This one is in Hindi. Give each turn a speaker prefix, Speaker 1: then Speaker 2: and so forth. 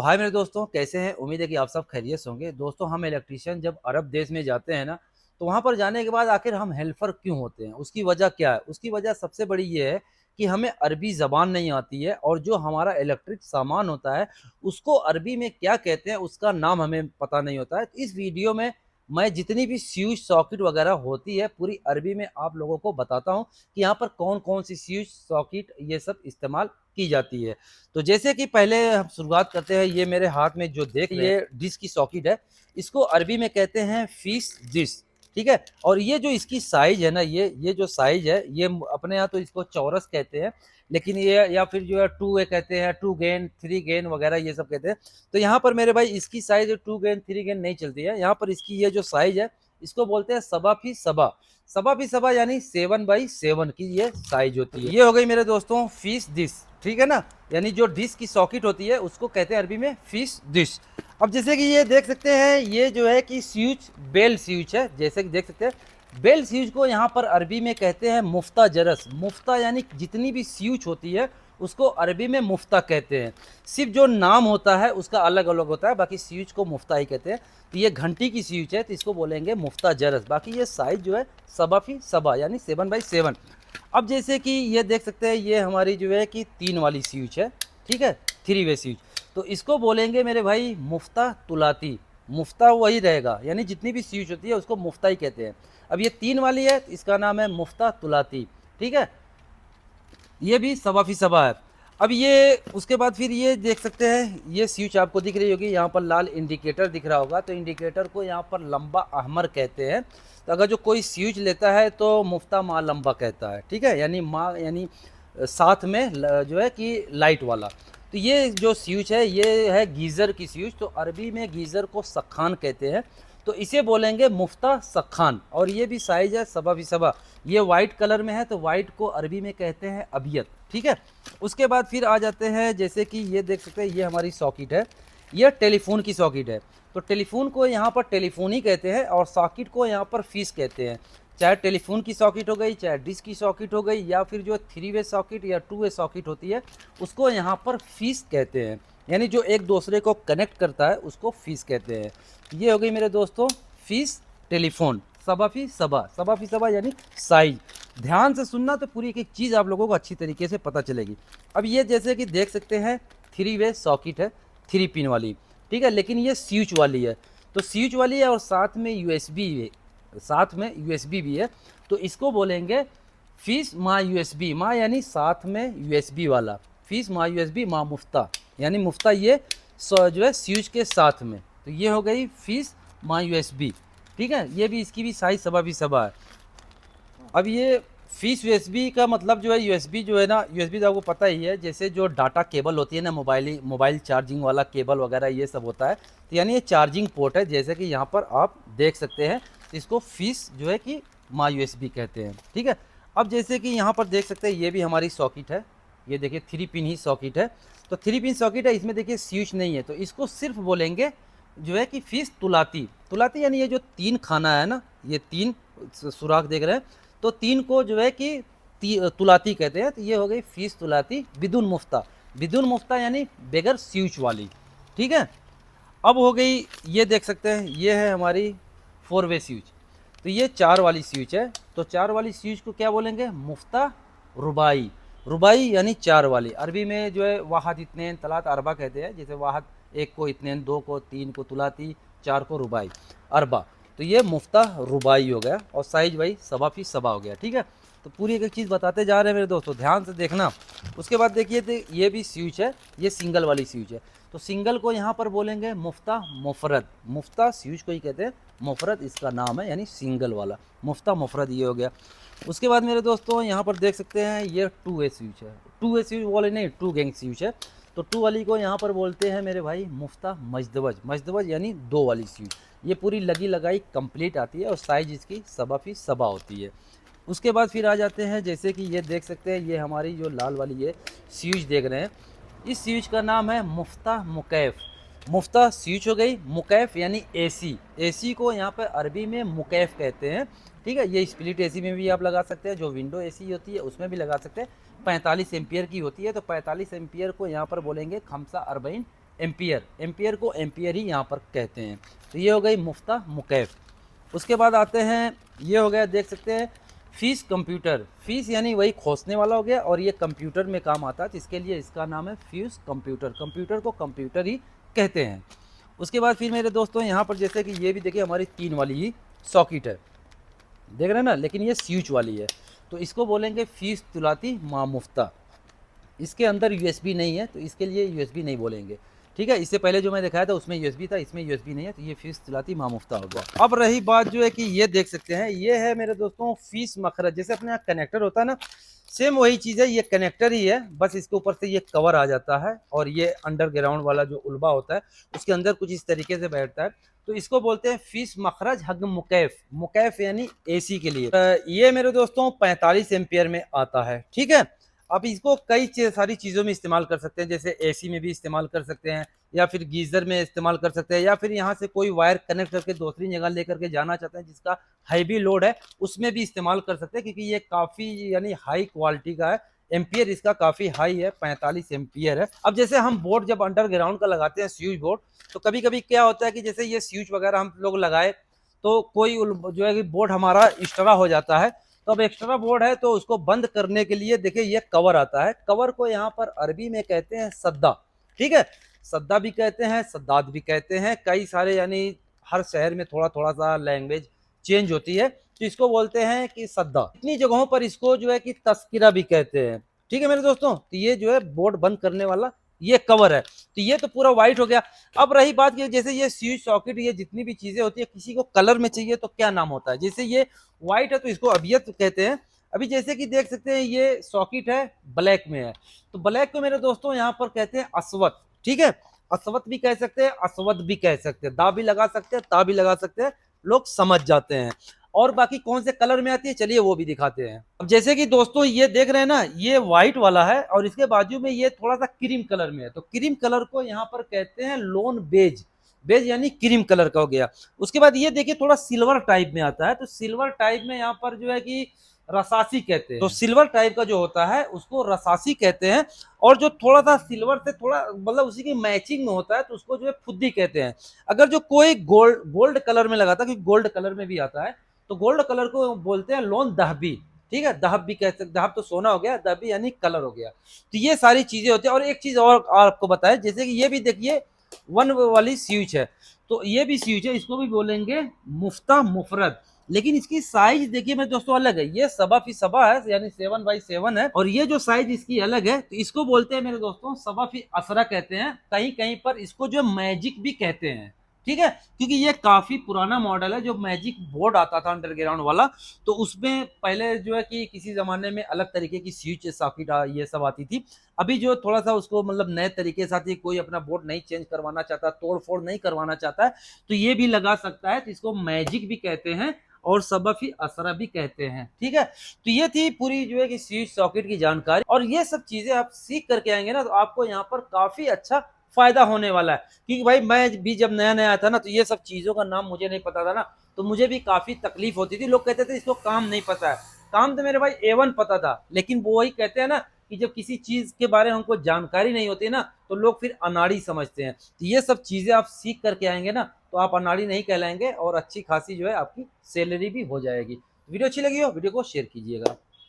Speaker 1: तो हाय मेरे दोस्तों, कैसे हैं? उम्मीद है कि आप सब खैरियत से होंगे। दोस्तों, हम इलेक्ट्रीशियन जब अरब देश में जाते हैं ना, तो वहाँ पर जाने के बाद आखिर हम हेल्पर क्यों होते हैं? उसकी वजह क्या है? उसकी वजह सबसे बड़ी ये है कि हमें अरबी ज़बान नहीं आती है और जो हमारा इलेक्ट्रिक सामान होता है, उसको अरबी में क्या कहते हैं, उसका नाम हमें पता नहीं होता है। तो इस वीडियो में मैं जितनी भी स्विच, सॉकेट वगैरह होती है, पूरी अरबी में आप लोगों को बताता हूँ कि यहाँ पर कौन-कौन सी स्विच, सॉकेट ये सब इस्तेमाल की जाती है। तो जैसे कि पहले हम शुरुआत करते हैं, ये मेरे हाथ में जो देख रहे हैं ये डिश की सॉकेट है। इसको अरबी में कहते हैं फिश डिश, ठीक है? और ये जो इसकी साइज है ना, ये जो साइज है, ये अपने यहाँ तो इसको चौरस कहते हैं, लेकिन ये या फिर जो है 2 वे कहते हैं, 2 गेन, 3 गेन वगैरह ये सब कहते हैं। तो यहाँ पर मेरे भाई इसकी साइज 2 गेन, 3 गेन नहीं चलती है। यहाँ पर इसकी ये जो साइज है, इसको बोलते हैं सबा फी सबा। सबा फी सबा यानी 7x7 की ये साइज होती है। ये हो गई मेरे दोस्तों फिश डिश, ठीक है ना? यानी जो डिश की सॉकेट होती है उसको कहते हैं अरबी में फिश डिश। अब जैसे कि ये देख सकते हैं, ये जो है कि स्विच बेल स्विच है। जैसे कि देख सकते हैं, बेल स्विच को यहाँ पर अरबी में कहते हैं मुफ्ता जरस। मुफ्ता यानी जितनी भी स्विच होती है उसको अरबी में मुफ्ता कहते हैं। सिर्फ जो नाम होता है उसका अलग अलग होता है, बाकी स्विच को मुफ्ता ही कहते हैं। तो ये घंटी की स्विच है तो इसको बोलेंगे मुफ्ता जरस। बाकी ये साइज जो है सबा फी सबा यानी 7x7। अब जैसे कि ये देख सकते हैं, ये हमारी जो है कि 3 वाली स्विच है, ठीक है? 3 वे स्विच। तो इसको बोलेंगे मेरे भाई मुफ्ता तुलाती। मुफ्ता वही रहेगा, यानी जितनी भी स्विच होती है उसको मुफ्ता ही कहते हैं। अब ये 3 वाली है तो इसका नाम है मुफ्ता तुलाती, ठीक है? ये भी सबा फी सबा है। अब ये उसके बाद फिर ये देख सकते हैं, ये स्विच आपको दिख रही होगी, यहाँ पर लाल इंडिकेटर दिख रहा होगा। तो इंडिकेटर को यहाँ पर लंबा अहमर कहते हैं। तो अगर जो कोई स्विच लेता है तो मुफ्ता माँ लंबा कहता है, ठीक है? यानी माँ यानी साथ में जो है कि लाइट वाला। तो ये जो स्विच है ये है गीज़र की स्विच। तो अरबी में गीज़र को सखान कहते हैं, तो इसे बोलेंगे मुफ्ता सखान। और ये भी साइज है सबा फी सबा। ये वाइट कलर में है तो वाइट को अरबी में कहते हैं अबियत, ठीक है? उसके बाद फिर आ जाते हैं, जैसे कि ये देख सकते हैं, ये हमारी सॉकेट है। ये टेलीफोन की सॉकेट है। तो टेलीफोन को यहाँ पर टेलीफोन ही कहते हैं और सॉकेट को यहाँ पर फिश कहते हैं। चाहे टेलीफोन की सॉकेट हो गई, चाहे डिश की सॉकेट हो गई, या फिर जो 3 वे सॉकेट या 2 वे सॉकेट होती है उसको यहाँ पर फिश कहते हैं। यानी जो एक दूसरे को कनेक्ट करता है उसको फिश कहते हैं। ये हो गई मेरे दोस्तों फिश टेलीफोन। सबा फी सबा, सबा फी सबा यानी साइज। ध्यान से सुनना तो पूरी एक एक चीज़ आप लोगों को अच्छी तरीके से पता चलेगी। अब ये जैसे कि देख सकते हैं 3 वे सॉकेट है, 3 पिन वाली, ठीक है? लेकिन ये स्विच वाली है। तो स्विच वाली है और साथ में यूएसबी है, साथ में यूएसबी भी है। तो इसको बोलेंगे फिश माँ यूएसबी। माँ यानी साथ में यूएसबी वाला, फिश माँ यूएसबी माँ मुफ्ता, यानी मुफ्ता ये जो है स्विच के साथ में। तो ये हो गई फिश माँ यूएसबी, ठीक है? ये भी इसकी भी साइज सबा भी सबा है। अब ये फिश यूएसबी का मतलब जो है, यूएसबी जो है ना, यूएसबी तो आपको पता ही है, जैसे जो डाटा केबल होती है ना, मोबाइल चार्जिंग वाला केबल वगैरह ये सब होता है। तो यानी ये चार्जिंग पोर्ट है, जैसे कि यहाँ पर आप देख सकते हैं। तो इसको फिश जो है कि माँ यूएसबी कहते हैं, ठीक है? अब जैसे कि यहाँ पर देख सकते हैं, ये भी हमारी सॉकेट है। ये देखिए 3 पिन ही सॉकेट है। तो 3 पिन सॉकेट है, इसमें देखिए स्विच नहीं है, तो इसको सिर्फ बोलेंगे जो है कि फिश तुलाती। तुलाती यानी ये जो 3 खाना है ना, ये 3 सुराख देख रहे हैं, तो 3 को जो है कि तुलाती कहते हैं। तो ये हो गई फिश तुलाती बिदुन मुफ्ता। बिदुन मुफ्ता यानी बगैर स्विच वाली, ठीक है? अब हो गई, ये देख सकते हैं, ये है हमारी 4 वे स्विच। तो ये 4 वाली स्विच है। तो 4 वाली स्विच को क्या बोलेंगे? मुफ्ता रुबाई। रुबाई यानी 4 वाली। अरबी में जो है वाहद, इत्नेन, तलात, अरबा कहते हैं। जैसे वाहद एक को इत्नेन, 2 को, 3 को तुलाती, 4 को रुबाई, अरबा। तो ये मुफ्ता रुबाई हो गया और साइज भाई सबा फी सबा हो गया, ठीक है? तो पूरी एक एक चीज़ बताते जा रहे हैं मेरे दोस्तों, ध्यान से देखना। उसके बाद देखिए, तो ये भी स्विच है, ये सिंगल वाली स्विच है। तो सिंगल को यहाँ पर बोलेंगे मुफ्ता मुफरद। मुफ्ता स्विच को ही कहते हैं, मुफरद इसका नाम है, यानी सिंगल वाला मुफ्ता मुफरद, ये हो गया। उसके बाद मेरे दोस्तों यहाँ पर देख सकते हैं, ये 2 वे स्विच है। 2 वे स्विच वाले नहीं, 2 गैंग स्विच है। तो 2 वाली को यहाँ पर बोलते हैं मेरे भाई मुफ्ता मजदवज। मजदवज यानी 2 वाली स्विच। ये पूरी लगी लगाई कंप्लीट आती है और साइज इसकी सबा फी सबा होती है। उसके बाद फिर आ जाते हैं, जैसे कि ये देख सकते हैं, ये हमारी जो लाल वाली ये स्विच देख रहे हैं, इस स्विच का नाम है मुफ्ता मुकैफ। मुफ्ता स्विच हो गई, मुकैफ यानी एसी। एसी को यहाँ पर अरबी में मुकैफ कहते हैं, ठीक है? ये स्प्लिट एसी में भी आप लगा सकते हैं, जो विंडो एसी होती है उसमें भी लगा सकते हैं। 45 एम्पियर की होती है। तो 45 एम्पियर को यहाँ पर बोलेंगे खमसा अरबईन एम्पियर, एम्पियर को एम्पियर ही यहाँ पर कहते हैं। तो ये हो गई मुफ्ता मुकैफ। उसके बाद आते हैं, ये हो गया देख सकते हैं फीस कंप्यूटर। फीस यानी वही खोसने वाला हो गया, और ये कंप्यूटर में काम आता है, तो इसके लिए इसका नाम है फ्यूज कंप्यूटर। कंप्यूटर को कंप्यूटर ही कहते हैं। उसके बाद फिर मेरे दोस्तों यहाँ पर जैसे कि ये भी देखिए हमारी 3 वाली ही सॉकेट है, देख रहे हैं ना, लेकिन ये स्विच वाली है, तो इसको बोलेंगे फीस तुलाती मामुफ्ता। इसके अंदर यूएसबी नहीं है, तो इसके लिए यूएसबी नहीं बोलेंगे, ठीक है। इससे पहले जो मैं दिखाया था उसमें यूएसबी था, इसमें यूएसबी नहीं है, तो ये फीस तुलाती मामुफ्ता हो गया। अब रही बात जो है कि ये देख सकते हैं, ये है मेरे दोस्तों फीस मखरज। जैसे अपने यहाँ कनेक्टर होता है ना, सेम वही चीज़ है, ये कनेक्टर ही है, बस इसके ऊपर से ये कवर आ जाता है, और ये अंडरग्राउंड वाला जो उल्बा होता है उसके अंदर कुछ इस तरीके से बैठता है, तो इसको बोलते हैं फीस मखरज हग मुकैफ। मुकैफ यानी एसी के लिए। ये मेरे दोस्तों 45 एम्पियर में आता है, ठीक है। आप इसको कई सारी चीज़ों में इस्तेमाल कर सकते हैं, जैसे एसी में भी इस्तेमाल कर सकते हैं, या फिर गीज़र में इस्तेमाल कर सकते हैं, या फिर यहाँ से कोई वायर कनेक्ट करके दूसरी जगह लेकर के जाना चाहते हैं जिसका हैवी लोड है, उसमें भी इस्तेमाल कर सकते हैं, क्योंकि ये काफ़ी यानी हाई क्वालिटी का है। एम्पियर इसका काफ़ी हाई है, 45 एम्पियर है। अब जैसे हम बोर्ड जब अंडरग्राउंड का लगाते हैं स्विच बोर्ड, तो कभी कभी क्या होता है कि जैसे ये स्विच वगैरह हम लोग लगाए, तो कोई जो है कि बोर्ड हमारा एक्स्ट्रा हो जाता है, तो अब एक्स्ट्रा बोर्ड है तो उसको बंद करने के लिए देखिए ये कवर आता है। कवर को यहाँ पर अरबी में कहते हैं सद्दा, ठीक है। सद्दा भी कहते हैं, सद्दाद भी कहते हैं, कई सारे यानी हर शहर में थोड़ा थोड़ा सा लैंग्वेज चेंज होती है, तो इसको बोलते हैं कि सद्दा। इतनी जगहों पर इसको जो है कि तस्किरा भी कहते हैं, ठीक है मेरे दोस्तों। तो ये जो है बोर्ड बंद करने वाला ये कवर है। तो ये तो पूरा व्हाइट हो गया। अब रही बात कि जैसे ये स्विच सॉकेट, ये जितनी भी चीजें होती है, किसी को कलर में चाहिए तो क्या नाम होता है। जैसे ये व्हाइट है तो इसको अबियत कहते हैं। अभी जैसे कि देख सकते हैं ये सॉकेट है ब्लैक में है, तो ब्लैक को मेरे दोस्तों यहाँ पर कहते हैं अस्वत, ठीक है। अस्वत भी कह सकते हैं, अस्वद भी कह सकते हैं, दा भी लगा सकते हैं, ता भी लगा सकते हैं, लोग समझ जाते हैं। और बाकी कौन से कलर में आती है चलिए वो भी दिखाते हैं। अब जैसे कि दोस्तों ये देख रहे हैं ना, ये व्हाइट वाला है और इसके बाजू में ये थोड़ा सा क्रीम कलर में है, तो क्रीम कलर को यहाँ पर कहते हैं लोन बेज। बेज यानी क्रीम कलर का हो गया। उसके बाद ये देखिए थोड़ा सिल्वर टाइप में आता है, तो सिल्वर टाइप में यहाँ पर जो है कि रसासी कहते हैं। तो सिल्वर टाइप का जो होता है उसको रसासी कहते हैं, और जो थोड़ा सा सिल्वर से थोड़ा मतलब उसी की मैचिंग में होता है तो उसको जो है फुद्दी कहते हैं। अगर जो कोई गोल्ड कलर में लगाता है, क्योंकि गोल्ड कलर में भी आता है, तो गोल्ड कलर को बोलते हैं लोन दहबी, ठीक है। दहब भी कह सकते, दहब तो सोना हो गया, दहबी यानी कलर हो गया। तो ये सारी चीजें होती है। और एक चीज और आपको बताए, जैसे कि ये भी देखिए 1 वाली स्विच है, तो ये भी स्विच है, इसको भी बोलेंगे मुफ्ता मुफरद। लेकिन इसकी साइज देखिए मेरे दोस्तों अलग है, ये सवा फी सवा है यानी 7x7 है, और ये जो साइज इसकी अलग है, तो इसको बोलते हैं मेरे दोस्तों सवा फी असरा कहते हैं। कहीं कहीं पर इसको जो मैजिक भी कहते हैं, ठीक है, क्योंकि ये काफी पुराना मॉडल है। जो मैजिक बोर्ड आता था अंडरग्राउंड वाला, तो उसमें पहले जो है कि किसी जमाने में अलग तरीके की स्विच सॉकेट ये सब आती थी। अभी जो थोड़ा सा उसको मतलब नए तरीके से आती है, कोई अपना बोर्ड नहीं चेंज करवाना चाहता, तोड़ फोड़ नहीं करवाना चाहता है, तो ये भी लगा सकता है। तो इसको मैजिक भी कहते हैं और सबफी असरा भी कहते हैं, ठीक है। तो ये थी पूरी जो है कि स्विच सॉकेट की जानकारी, और ये सब चीजें आप सीख करके आएंगे ना, तो आपको यहाँ पर काफी अच्छा फायदा होने वाला है। क्योंकि भाई मैं भी जब नया नया था ना, तो ये सब चीजों का नाम मुझे नहीं पता था ना, तो मुझे भी काफी तकलीफ होती थी। लोग कहते थे इसको काम नहीं पता है, काम तो मेरे भाई A1 पता था, लेकिन वो वही कहते हैं ना कि जब किसी चीज के बारे में हमको जानकारी नहीं होती ना, तो लोग फिर अनाड़ी समझते हैं। तो ये सब चीजें आप सीख करके आएंगे ना, तो आप अनाड़ी नहीं कहलाएंगे, और अच्छी खासी जो है आपकी सैलरी भी हो जाएगी। वीडियो अच्छी लगी हो वीडियो को शेयर कीजिएगा।